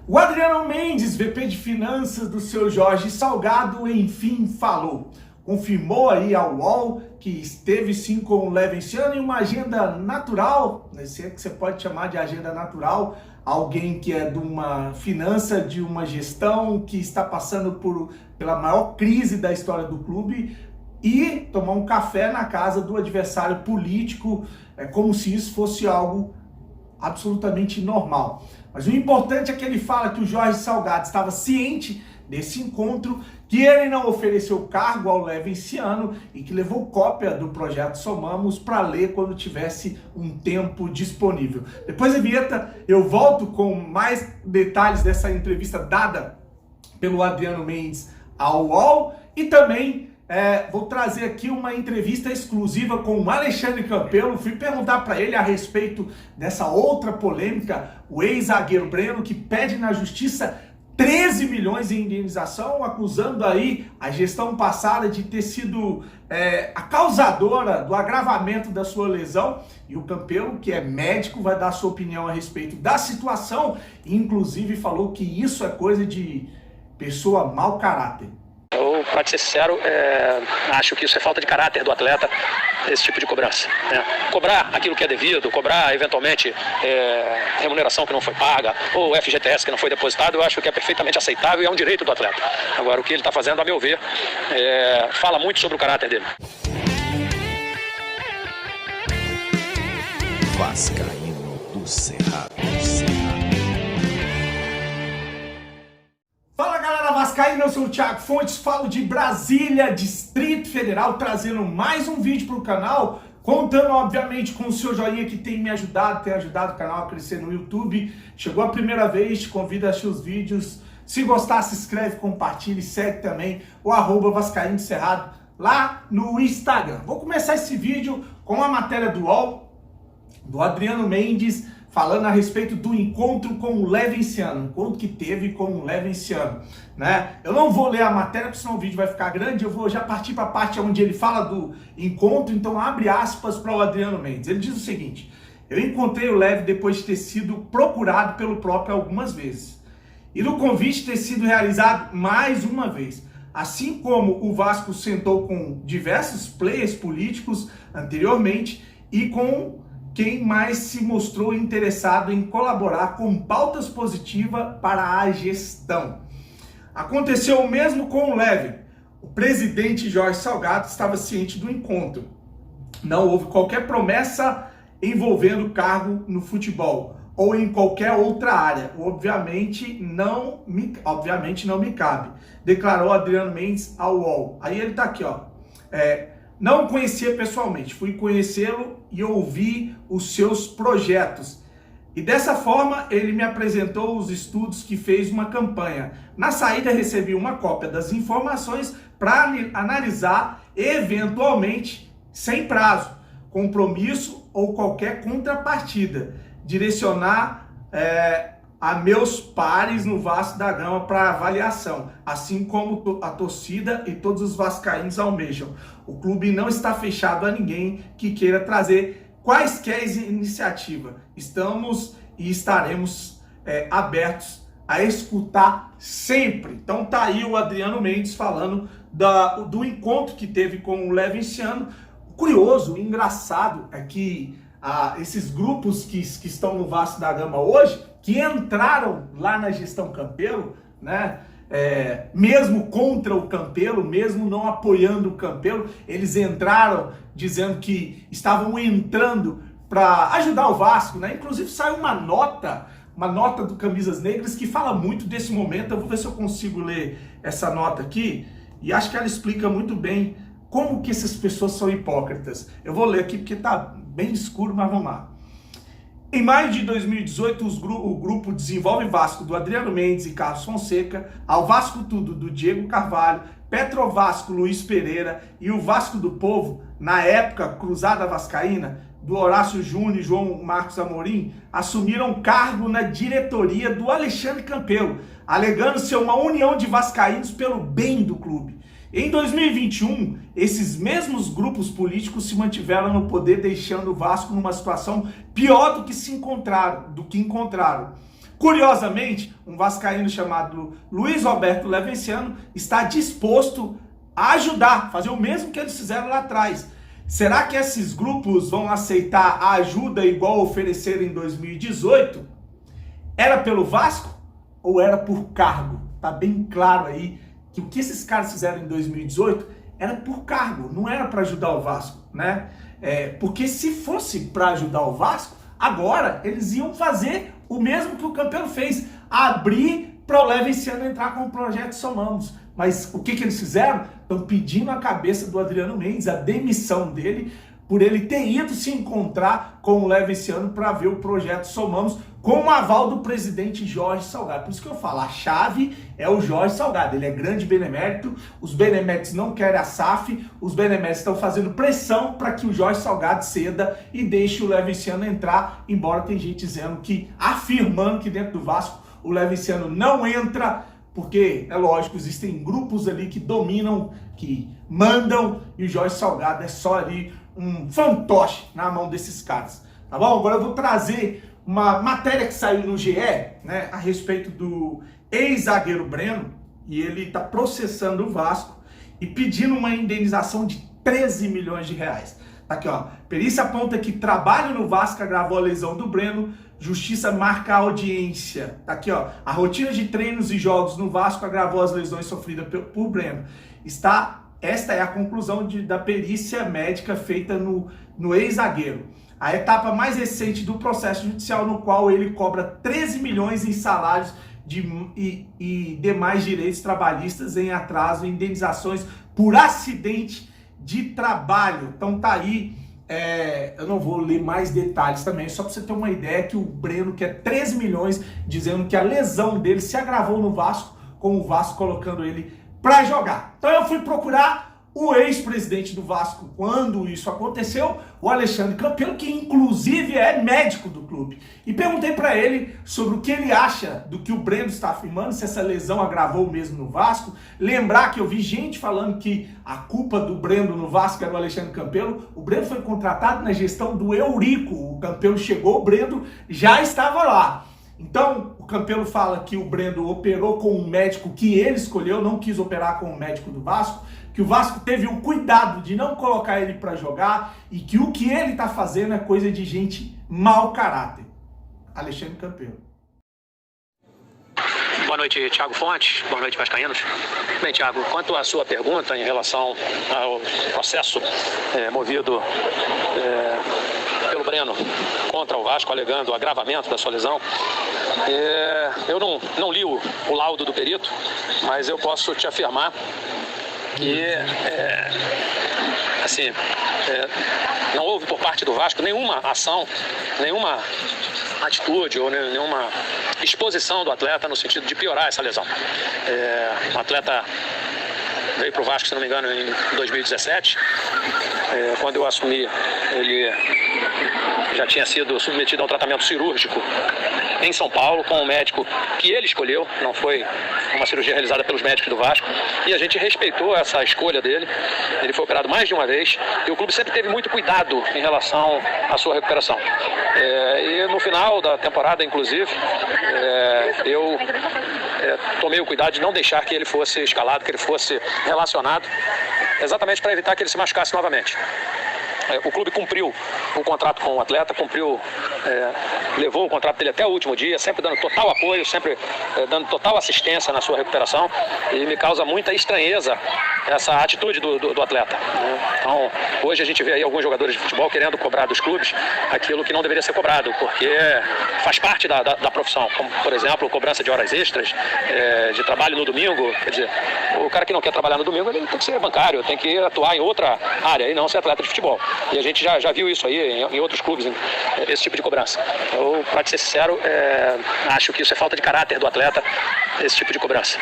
O Adriano Mendes, VP de Finanças do seu Jorge Salgado, enfim falou. Confirmou aí ao UOL que esteve sim com o Levinciano em uma agenda natural, se é que você pode chamar de agenda natural, alguém que é de uma finança, de uma gestão, que está passando pela maior crise da história do clube, e tomar um café na casa do adversário político, como se isso fosse algo absolutamente normal. Mas o importante é que ele fala que o Jorge Salgado estava ciente desse encontro, que ele não ofereceu cargo ao Levinciano e que levou cópia do projeto Somamos para ler quando tivesse um tempo disponível. Depois da vinheta eu volto com mais detalhes dessa entrevista dada pelo Adriano Mendes ao UOL e também vou trazer aqui uma entrevista exclusiva com o Alexandre Campelo. Fui perguntar para ele a respeito dessa outra polêmica, o ex-zagueiro Breno, que pede na justiça 13 milhões em indenização, acusando aí a gestão passada de ter sido a causadora do agravamento da sua lesão. E o Campelo, que é médico, vai dar sua opinião a respeito da situação, e inclusive falou que isso é coisa de pessoa mau caráter. Eu, para ser sincero, acho que isso é falta de caráter do atleta, esse tipo de cobrança, né? Cobrar aquilo que é devido, cobrar eventualmente remuneração que não foi paga, ou FGTS que não foi depositado, eu acho que é perfeitamente aceitável e é um direito do atleta. Agora, o que ele está fazendo, a meu ver, fala muito sobre o caráter dele. Vascaíno do Cerrado. Fala galera vascaína, eu sou o Thiago Fontes, falo de Brasília, Distrito Federal, trazendo mais um vídeo para o canal, contando obviamente com o seu joinha que tem me ajudado, tem ajudado o canal a crescer no YouTube. Chegou a primeira vez, te convido a assistir os vídeos. Se gostar, se inscreve, compartilha e segue também o @Vascaíno do Cerrado lá no Instagram. Vou começar esse vídeo com a matéria do UOL, do Adriano Mendes, falando a respeito do encontro com o Levinciano, encontro que teve com o Levinciano, né? Eu não vou ler a matéria, porque senão o vídeo vai ficar grande, eu vou já partir para a parte onde ele fala do encontro, então abre aspas para o Adriano Mendes. Ele diz o seguinte: eu encontrei o Levi depois de ter sido procurado pelo próprio algumas vezes, e do convite ter sido realizado mais uma vez. Assim como o Vasco sentou com diversos players políticos anteriormente e com quem mais se mostrou interessado em colaborar com pautas positivas para a gestão. Aconteceu o mesmo com o Levi. O presidente Jorge Salgado estava ciente do encontro. Não houve qualquer promessa envolvendo cargo no futebol ou em qualquer outra área. Obviamente não me cabe, declarou Adriano Mendes ao UOL. Aí ele tá aqui, ó. Não conhecia pessoalmente, fui conhecê-lo e ouvi os seus projetos. E dessa forma ele me apresentou os estudos que fez uma campanha. Na saída recebi uma cópia das informações para analisar eventualmente, sem prazo, compromisso ou qualquer contrapartida, direcionar a meus pares no Vasco da Gama para avaliação, assim como a torcida e todos os vascaínos almejam. O clube não está fechado a ninguém que queira trazer quaisquer iniciativa. Estamos e estaremos abertos a escutar sempre. Então tá aí o Adriano Mendes falando do encontro que teve com o Levinciano. Curioso, engraçado é que esses grupos que estão no Vasco da Gama hoje, que entraram lá na gestão Campelo, né? Mesmo contra o Campelo, mesmo não apoiando o Campelo, eles entraram dizendo que estavam entrando para ajudar o Vasco, né? Inclusive saiu uma nota do Camisas Negras que fala muito desse momento. Eu vou ver se eu consigo ler essa nota aqui, e acho que ela explica muito bem como que essas pessoas são hipócritas. Eu vou ler aqui porque tá bem escuro, mas vamos lá. Em maio de 2018, o grupo Desenvolve Vasco do Adriano Mendes e Carlos Fonseca, ao Vasco Tudo do Diego Carvalho, Petrovasco Luiz Pereira e o Vasco do Povo, na época Cruzada Vascaína, do Horácio Júnior e João Marcos Amorim, assumiram cargo na diretoria do Alexandre Campelo, alegando ser uma união de vascaínos pelo bem do clube. Em 2021, esses mesmos grupos políticos se mantiveram no poder, deixando o Vasco numa situação pior do que encontraram. Curiosamente, um vascaíno chamado Luiz Roberto Levenciano está disposto a ajudar, fazer o mesmo que eles fizeram lá atrás. Será que esses grupos vão aceitar a ajuda igual ofereceram em 2018? Era pelo Vasco ou era por cargo? Tá bem claro aí que o que esses caras fizeram em 2018 era por cargo, não era para ajudar o Vasco, né? Porque se fosse para ajudar o Vasco, agora eles iam fazer o mesmo que o Campelo fez, abrir para o Levenciano entrar com o projeto Somamos. Mas o que eles fizeram? Estão pedindo a cabeça do Adriano Mendes, a demissão dele, por ele ter ido se encontrar com o Levenciano para ver o projeto Somamos, com o aval do presidente Jorge Salgado. Por isso que eu falo, a chave é o Jorge Salgado. Ele é grande benemérito, os beneméritos não querem a SAF, os beneméritos estão fazendo pressão para que o Jorge Salgado ceda e deixe o Levenciano entrar, embora tem gente dizendo que, afirmando que dentro do Vasco o Levenciano não entra, porque, é lógico, existem grupos ali que dominam, que mandam, e o Jorge Salgado é só ali um fantoche na mão desses caras, tá bom? Agora eu vou trazer uma matéria que saiu no GE, né, a respeito do ex-zagueiro Breno, e ele está processando o Vasco e pedindo uma indenização de 13 milhões de reais. Tá aqui, ó. Perícia aponta que trabalho no Vasco agravou a lesão do Breno, Justiça marca a audiência. Tá aqui, ó. A rotina de treinos e jogos no Vasco agravou as lesões sofridas por Breno. Esta é a conclusão da perícia médica feita no ex-zagueiro. A etapa mais recente do processo judicial, no qual ele cobra 13 milhões em salários e demais direitos trabalhistas em atraso e indenizações por acidente de trabalho. Então tá aí, eu não vou ler mais detalhes também, só para você ter uma ideia que o Breno quer 13 milhões, dizendo que a lesão dele se agravou no Vasco, com o Vasco colocando ele para jogar. Então eu fui procurar o ex-presidente do Vasco quando isso aconteceu, o Alexandre Campelo, que inclusive é médico do clube. E perguntei para ele sobre o que ele acha do que o Breno está afirmando, se essa lesão agravou mesmo no Vasco. Lembrar que eu vi gente falando que a culpa do Breno no Vasco era o Alexandre Campelo. O Breno foi contratado na gestão do Eurico. O Campelo chegou, o Breno já estava lá. Então, o Campelo fala que o Breno operou com um médico que ele escolheu, não quis operar com o médico do Vasco, que o Vasco teve o cuidado de não colocar ele para jogar e que o que ele está fazendo é coisa de gente mau caráter. Alexandre Campelo. Boa noite, Thiago Fontes. Boa noite, vascaínos. Bem, Thiago, quanto à sua pergunta em relação ao processo movido pelo Breno contra o Vasco, alegando o agravamento da sua lesão, eu não li o laudo do perito, mas eu posso te afirmar que, não houve por parte do Vasco nenhuma ação, nenhuma atitude ou nenhuma exposição do atleta no sentido de piorar essa lesão. O atleta veio para o Vasco, se não me engano, em 2017. Quando eu assumi, ele já tinha sido submetido a um tratamento cirúrgico em São Paulo, com um médico que ele escolheu, não foi uma cirurgia realizada pelos médicos do Vasco, e a gente respeitou essa escolha dele. Ele foi operado mais de uma vez, e o clube sempre teve muito cuidado em relação à sua recuperação. E no final da temporada, inclusive, eu tomei o cuidado de não deixar que ele fosse escalado, que ele fosse relacionado, exatamente para evitar que ele se machucasse novamente. O clube cumpriu o contrato com o atleta, levou o contrato dele até o último dia, sempre dando total apoio, sempre dando total assistência na sua recuperação, e me causa muita estranheza essa atitude do atleta. Então, hoje a gente vê aí alguns jogadores de futebol querendo cobrar dos clubes aquilo que não deveria ser cobrado, porque faz parte da profissão, como, por exemplo, cobrança de horas extras, de trabalho no domingo. Quer dizer, o cara que não quer trabalhar no domingo, ele tem que ser bancário, tem que atuar em outra área e não ser atleta de futebol. E a gente já viu isso aí em outros clubes, esse tipo de cobrança. Eu, para te ser sincero, acho que isso é falta de caráter do atleta, esse tipo de cobrança.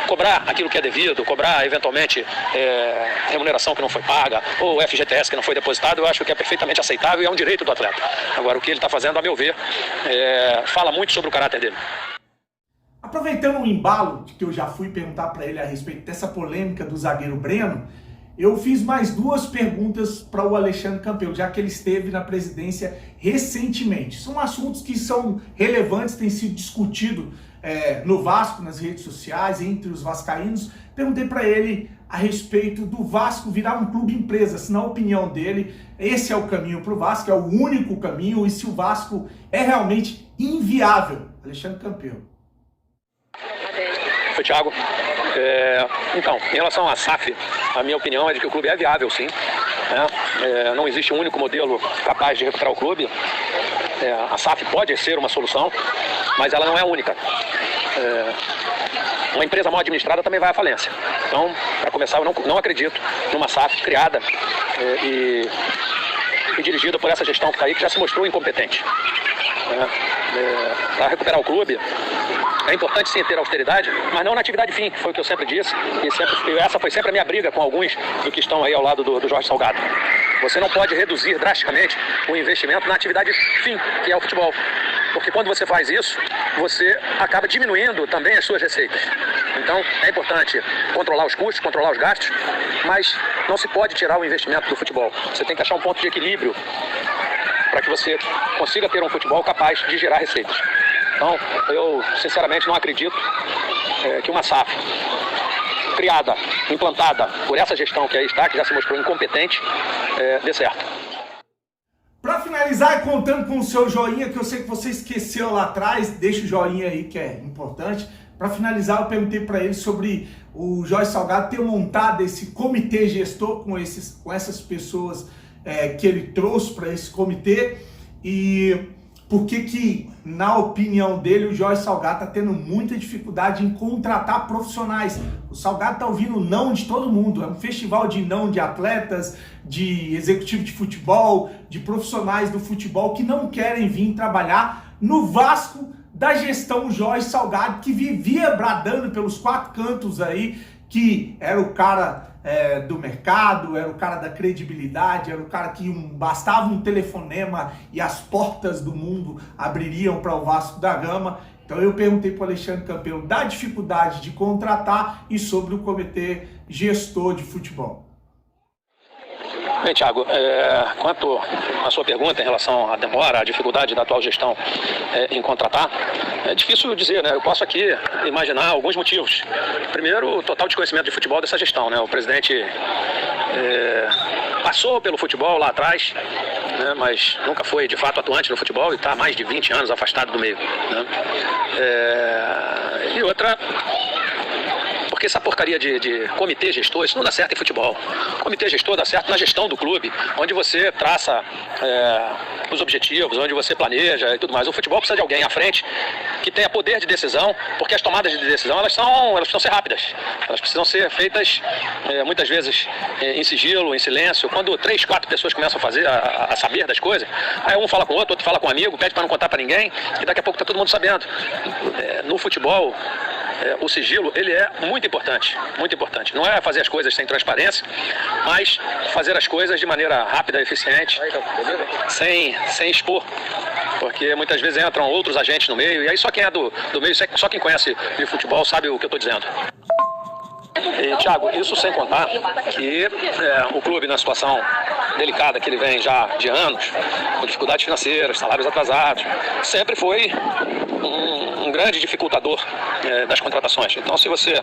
Cobrar aquilo que é devido, cobrar eventualmente remuneração que não foi paga, ou FGTS que não foi depositado, eu acho que é perfeitamente aceitável e é um direito do atleta. Agora, o que ele está fazendo, a meu ver, fala muito sobre o caráter dele. Aproveitando o embalo de que eu já fui perguntar para ele a respeito dessa polêmica do zagueiro Breno, eu fiz mais 2 perguntas para o Alexandre Campelo, já que ele esteve na presidência recentemente. São assuntos que são relevantes, têm sido discutidos no Vasco, nas redes sociais, entre os vascaínos. Perguntei para ele a respeito do Vasco virar um clube empresa, se na opinião dele esse é o caminho para o Vasco, é o único caminho, e se o Vasco é realmente inviável. Alexandre Campelo. Oi, Thiago. Então, em relação à SAF, a minha opinião é de que o clube é viável, sim. Não existe um único modelo capaz de recuperar o clube. A SAF pode ser uma solução, mas ela não é a única. Uma empresa mal administrada também vai à falência. Então, para começar, eu não acredito numa SAF criada e dirigida por essa gestão que está aí, que já se mostrou incompetente. Para recuperar o clube, é importante sim ter austeridade, mas não na atividade fim, foi o que eu sempre disse, e essa foi sempre a minha briga com alguns do que estão aí ao lado do Jorge Salgado. Você não pode reduzir drasticamente o investimento na atividade fim, que é o futebol. Porque quando você faz isso, você acaba diminuindo também as suas receitas. Então, é importante controlar os custos, controlar os gastos, mas não se pode tirar o investimento do futebol. Você tem que achar um ponto de equilíbrio para que você consiga ter um futebol capaz de gerar receitas. Então, eu sinceramente não acredito que uma SAF criada, implantada por essa gestão que aí está, que já se mostrou incompetente, dê certo. Para finalizar, contando com o seu joinha, que eu sei que você esqueceu lá atrás, deixa o joinha aí que é importante. Para finalizar, eu perguntei para ele sobre o Jorge Salgado ter montado esse comitê gestor com essas pessoas que ele trouxe para esse comitê, e por que, na opinião dele, o Jorge Salgado está tendo muita dificuldade em contratar profissionais. O Salgado está ouvindo não de todo mundo, é um festival de não de atletas, de executivo de futebol, de profissionais do futebol que não querem vir trabalhar no Vasco da gestão Jorge Salgado, que vivia bradando pelos 4 cantos aí, que era o cara do mercado, era o cara da credibilidade, era o cara que bastava um telefonema e as portas do mundo abririam para o Vasco da Gama. Então eu perguntei para o Alexandre Campelo da dificuldade de contratar e sobre o comitê gestor de futebol. Bem, Thiago, quanto à sua pergunta em relação à demora, à dificuldade da atual gestão em contratar, é difícil dizer, né? Eu posso aqui imaginar alguns motivos. Primeiro, o total desconhecimento de futebol dessa gestão, né? O presidente passou pelo futebol lá atrás, né? Mas nunca foi de fato atuante no futebol e está há mais de 20 anos afastado do meio, né? E outra, porque essa porcaria de comitê gestor, isso não dá certo em futebol. Comitê gestor dá certo na gestão do clube, onde você traça os objetivos, onde você planeja e tudo mais. O futebol precisa de alguém à frente que tenha poder de decisão, porque as tomadas de decisão elas precisam ser rápidas. Elas precisam ser feitas muitas vezes em sigilo, em silêncio. Quando 3, 4 pessoas começam a saber das coisas, aí um fala com o outro fala com um amigo, pede para não contar para ninguém, e daqui a pouco está todo mundo sabendo. No futebol, o sigilo, ele é muito importante, muito importante. Não é fazer as coisas sem transparência, mas fazer as coisas de maneira rápida, eficiente, sem expor, porque muitas vezes entram outros agentes no meio, e aí só quem é do meio, só quem conhece de futebol sabe o que eu estou dizendo. E, Thiago, isso sem contar que o clube, na situação delicada que ele vem já de anos, com dificuldades financeiras, salários atrasados, sempre foi um grande dificultador das contratações. Então, se você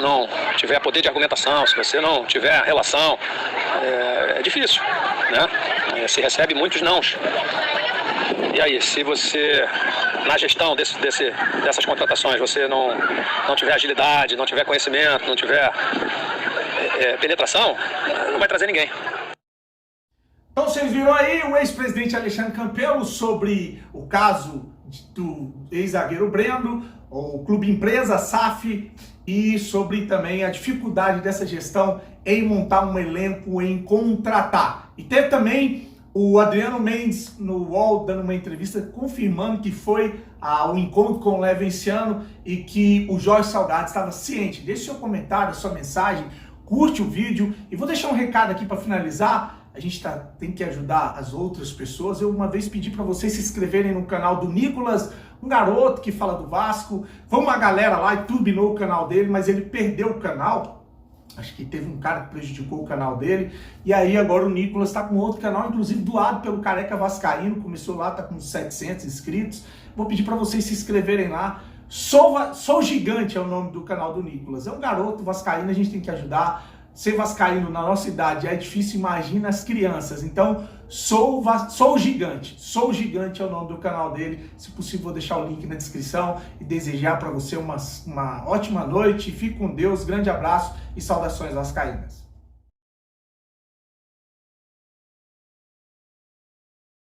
não tiver poder de argumentação, se você não tiver relação, é difícil, né? Se recebe muitos nãos. E aí, se você, na gestão dessas contratações, você não tiver agilidade, não tiver conhecimento, não tiver penetração, não vai trazer ninguém. Então vocês viram aí o ex-presidente Alexandre Campelo sobre o caso do ex-zagueiro Breno, o clube empresa, SAF, e sobre também a dificuldade dessa gestão em montar um elenco, em contratar. E teve também o Adriano Mendes no UOL dando uma entrevista confirmando que foi ao encontro com o Levenciano e que o Jorge Salgado estava ciente. Deixe seu comentário, sua mensagem, curte o vídeo e vou deixar um recado aqui para finalizar. A gente tem que ajudar as outras pessoas. Eu uma vez pedi para vocês se inscreverem no canal do Nicolas, um garoto que fala do Vasco. Foi uma galera lá e turbinou o canal dele, mas ele perdeu o canal. Acho que teve um cara que prejudicou o canal dele. E aí agora o Nicolas está com outro canal, inclusive doado pelo Careca Vascaíno. Começou lá, tá com 700 inscritos. Vou pedir para vocês se inscreverem lá. Sou Gigante é o nome do canal do Nicolas. É um garoto vascaíno, a gente tem que ajudar. Ser vascaíno na nossa idade é difícil, imagina as crianças. Então, Sou Gigante. Sou Gigante é o nome do canal dele. Se possível, vou deixar o link na descrição e desejar para você uma ótima noite. Fique com Deus, grande abraço e saudações vascaínas.